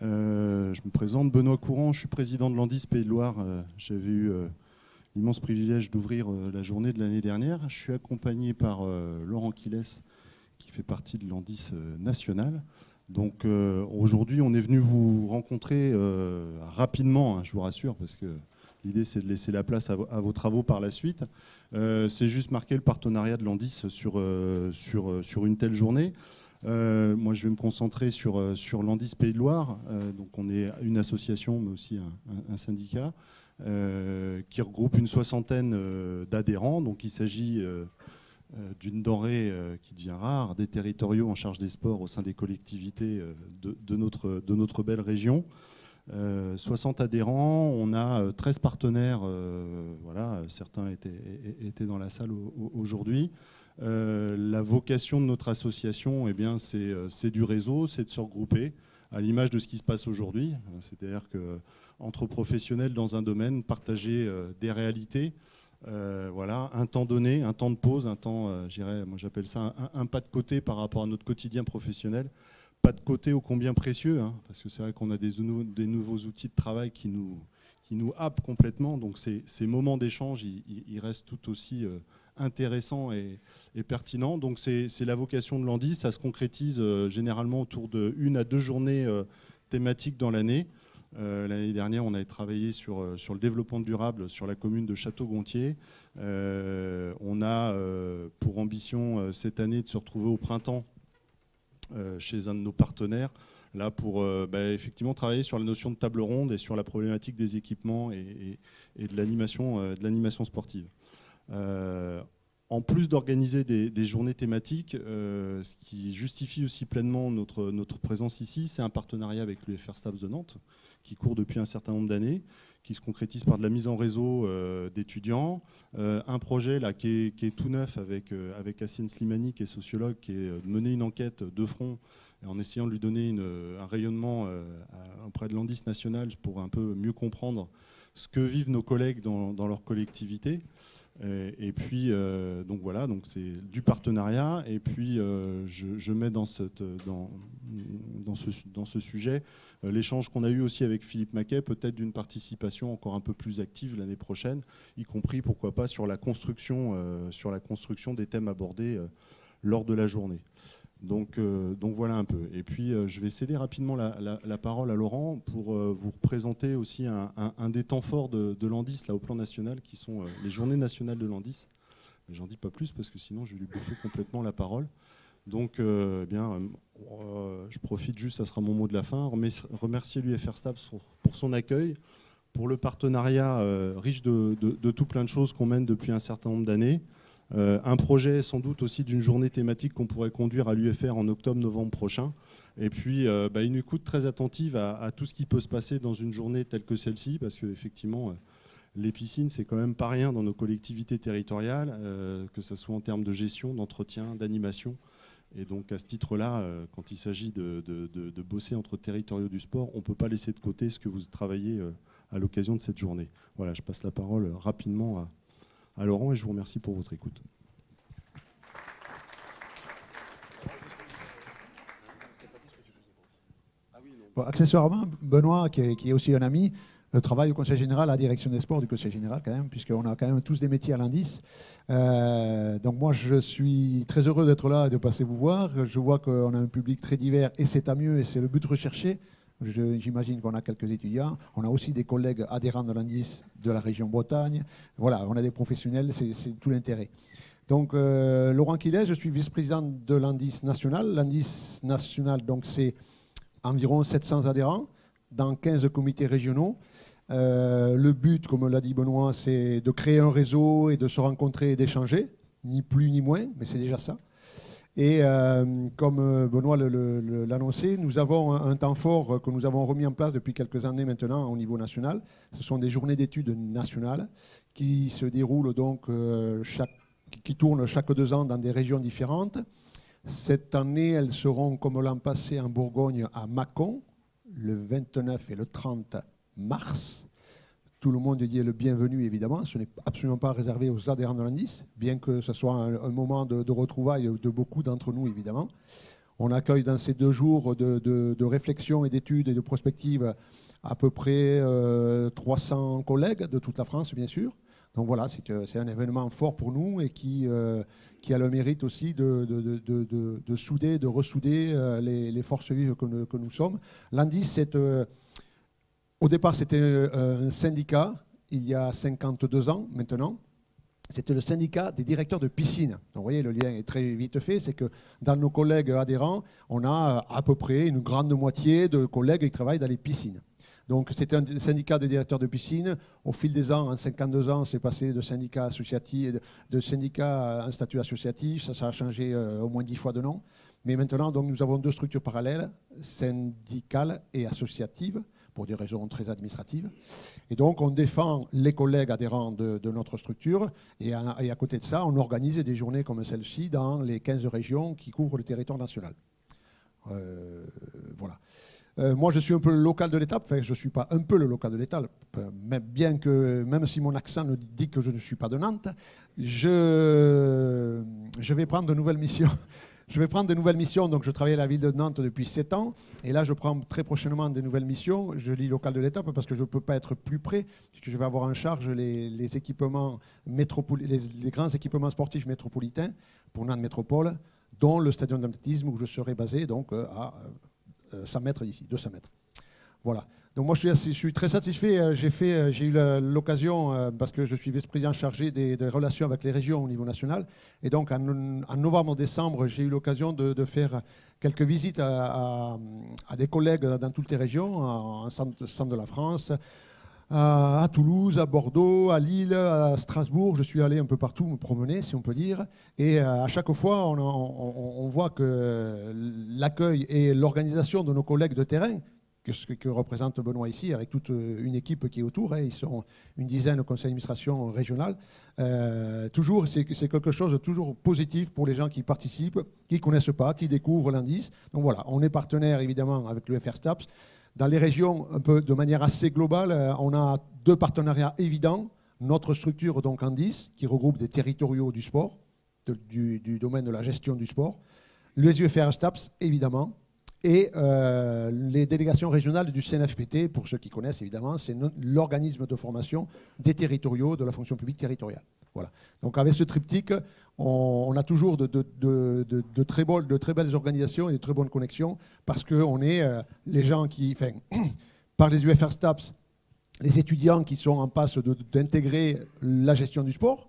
Je me présente, Benoît Courant, je suis président de l'Andis Pays de Loire. J'avais eu l'immense privilège d'ouvrir la journée de l'année dernière. Je suis accompagné par Laurent Quilès, qui fait partie de l'Andis national. Donc aujourd'hui, on est venu vous rencontrer rapidement, hein, je vous rassure, parce que l'idée, c'est de laisser la place à vos travaux par la suite. C'est juste marquer le partenariat de l'Andis sur une telle journée. Moi, je vais me concentrer sur l'Andis Pays de Loire. Donc on est une association, mais aussi un syndicat, qui regroupe une soixantaine d'adhérents. Donc il s'agit d'une denrée qui devient rare, des territoriaux en charge des sports au sein des collectivités de notre belle région. 60 adhérents, on a 13 partenaires, voilà, certains étaient dans la salle aujourd'hui. La vocation de notre association, eh bien, c'est du réseau, c'est de se regrouper à l'image de ce qui se passe aujourd'hui. C'est-à-dire qu'entre professionnels dans un domaine, partager des réalités, voilà, un temps donné, un temps de pause, un temps, moi j'appelle ça un pas de côté par rapport à notre quotidien professionnel. Pas de côté ô combien précieux, hein, parce que c'est vrai qu'on a des nouveaux outils de travail qui nous happent complètement. Donc ces moments d'échange, ils restent tout aussi intéressants et pertinents. Donc c'est la vocation de l'Andis. Ça se concrétise généralement autour de 1 à 2 journées thématiques dans l'année. L'année dernière, on avait travaillé sur le développement durable sur la commune de Château-Gontier. On a pour ambition cette année de se retrouver au printemps chez un de nos partenaires, là pour effectivement travailler sur la notion de table ronde et sur la problématique des équipements et de l'animation sportive. En plus d'organiser des journées thématiques, ce qui justifie aussi pleinement notre présence ici, c'est un partenariat avec l'UFR STAPS de Nantes, qui court depuis un certain nombre d'années, qui se concrétise par de la mise en réseau d'étudiants. Un projet là, qui est tout neuf avec Hassine Slimani, qui est sociologue, qui est de mener une enquête de front en essayant de lui donner un rayonnement auprès de l'Andis national pour un peu mieux comprendre ce que vivent nos collègues dans leur collectivité. Et puis, donc voilà, donc c'est du partenariat. Et puis, je mets dans ce sujet l'échange qu'on a eu aussi avec Philippe Maquet, peut-être d'une participation encore un peu plus active l'année prochaine, y compris, pourquoi pas, sur la construction des thèmes abordés lors de la journée. Donc voilà un peu. Et puis je vais céder rapidement la parole à Laurent pour vous représenter aussi un des temps forts de l'Andis là, au plan national, qui sont les journées nationales de l'Andis. Mais j'en dis pas plus parce que sinon je vais lui bouffer complètement la parole. Donc je profite juste, ça sera mon mot de la fin, remercier l'UFR STAPS pour son accueil, pour le partenariat riche de tout plein de choses qu'on mène depuis un certain nombre d'années. Un projet sans doute aussi d'une journée thématique qu'on pourrait conduire à l'UFR en octobre-novembre prochain. Et puis une écoute très attentive à tout ce qui peut se passer dans une journée telle que celle-ci, parce qu'effectivement, les piscines, c'est quand même pas rien dans nos collectivités territoriales, que ce soit en termes de gestion, d'entretien, d'animation. Et donc à ce titre-là, quand il s'agit de bosser entre territoriaux du sport, on ne peut pas laisser de côté ce que vous travaillez à l'occasion de cette journée. Voilà, je passe la parole rapidement à Laurent et je vous remercie pour votre écoute. Bon, accessoirement, Benoît, qui est aussi un ami, travaille au Conseil général, à la direction des sports du Conseil général quand même, puisqu'on a quand même tous des métiers à l'Andis. Donc moi, je suis très heureux d'être là et de passer vous voir. Je vois qu'on a un public très divers et c'est à mieux et c'est le but recherché. J'imagine qu'on a quelques étudiants. On a aussi des collègues adhérents de l'Andis de la région Bretagne. Voilà, on a des professionnels, c'est tout l'intérêt. Donc, Laurent Quilès, je suis vice-président de l'Andis national. L'Andis national, donc, c'est environ 700 adhérents dans 15 comités régionaux. Le but, comme l'a dit Benoît, c'est de créer un réseau et de se rencontrer et d'échanger, ni plus ni moins, mais c'est déjà ça. Et comme Benoît l'annonçait, nous avons un temps fort que nous avons remis en place depuis quelques années maintenant au niveau national. Ce sont des journées d'études nationales qui se déroulent donc qui tournent chaque 2 ans dans des régions différentes. Cette année, elles seront, comme l'an passé, en Bourgogne, à Mâcon, le 29 et le 30 mars. Tout le monde y est le bienvenu, évidemment. Ce n'est absolument pas réservé aux adhérents de l'Andis, bien que ce soit un moment de retrouvailles de beaucoup d'entre nous, évidemment. On accueille dans ces 2 jours de réflexion et d'études et de prospectives à peu près 300 collègues de toute la France, bien sûr. Donc voilà, c'est un événement fort pour nous et qui a le mérite aussi de souder, de ressouder les forces vives que nous sommes. L'Andis, au départ, c'était un syndicat, il y a 52 ans maintenant. C'était le syndicat des directeurs de piscine. Donc, vous voyez, le lien est très vite fait. C'est que dans nos collègues adhérents, on a à peu près une grande moitié de collègues qui travaillent dans les piscines. Donc, c'était un syndicat de directeurs de piscine. Au fil des ans, en 52 ans, c'est passé de syndicat associatif, de syndicat à un statut associatif. Ça a changé au moins 10 fois de nom. Mais maintenant, donc, nous avons 2 structures parallèles, syndicales et associatives, pour des raisons très administratives. Et donc, on défend les collègues adhérents de notre structure. Et à côté de ça, on organise des journées comme celle-ci dans les 15 régions qui couvrent le territoire national. Voilà. Moi, je suis un peu le local de l'étape. Enfin, je ne suis pas un peu le local de l'étape, même si mon accent nous dit que je ne suis pas de Nantes, je vais prendre de nouvelles missions. Je vais prendre des nouvelles missions, donc je travaille à la ville de Nantes depuis 7 ans, et là je prends très prochainement des nouvelles missions. Je dis local de l'étape parce que je ne peux pas être plus près, puisque je vais avoir en charge les équipements les grands équipements sportifs métropolitains pour Nantes Métropole, dont le stadion d'athlétisme où je serai basé, donc à 100 mètres d'ici, 200 mètres. Voilà. Donc moi je suis très satisfait. J'ai eu l'occasion, parce que je suis vice-président chargé des relations avec les régions au niveau national, et donc en novembre-décembre, j'ai eu l'occasion de faire quelques visites à des collègues dans toutes les régions, en centre de la France, à Toulouse, à Bordeaux, à Lille, à Strasbourg. Je suis allé un peu partout me promener, si on peut dire. Et à chaque fois, on voit que l'accueil et l'organisation de nos collègues de terrain, ce que représente Benoît ici, avec toute une équipe qui est autour, ils sont une dizaine au conseil d'administration régional, toujours, c'est quelque chose de toujours positif pour les gens qui participent, qui ne connaissent pas, qui découvrent l'Andis. Donc voilà, on est partenaire évidemment avec le FR STAPS. Dans les régions, un peu de manière assez globale, on a 2 partenariats évidents. Notre structure, donc Andis, qui regroupe des territoriaux du sport, du domaine de la gestion du sport. Les UFR STAPS, évidemment. Et les délégations régionales du CNFPT, pour ceux qui connaissent évidemment, c'est l'organisme de formation des territoriaux de la fonction publique territoriale. Voilà. Donc avec ce triptyque, on a toujours de très belles organisations et de très bonnes connexions, parce qu'on est les gens qui, enfin, par les UFR STAPS, les étudiants qui sont en passe d'intégrer la gestion du sport,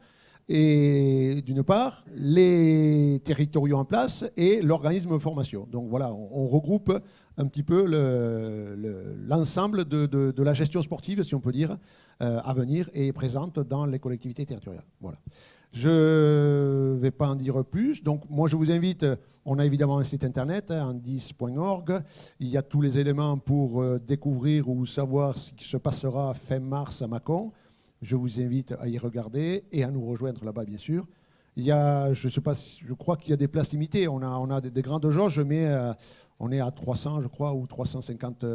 et d'une part, les territoriaux en place et l'organisme de formation. Donc voilà, on regroupe un petit peu l'ensemble de la gestion sportive, si on peut dire, à venir et présente dans les collectivités territoriales. Voilà. Je ne vais pas en dire plus. Donc moi, je vous invite, on a évidemment un site internet, andis.org. Il y a tous les éléments pour découvrir ou savoir ce qui se passera fin mars à Mâcon. Je vous invite à y regarder et à nous rejoindre là-bas, bien sûr. Il y a, je sais pas, je crois qu'il y a des places limitées. On a des grandes jauges, mais on est à 300, je crois, ou 350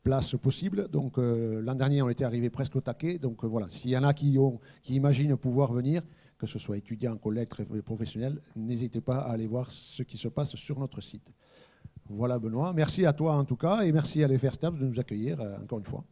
places possibles. Donc l'an dernier, on était arrivé presque au taquet. Donc voilà, s'il y en a qui imaginent pouvoir venir, que ce soit étudiants, collègues, professionnels, n'hésitez pas à aller voir ce qui se passe sur notre site. Voilà, Benoît. Merci à toi en tout cas, et merci à l'FR STAPS de nous accueillir encore une fois.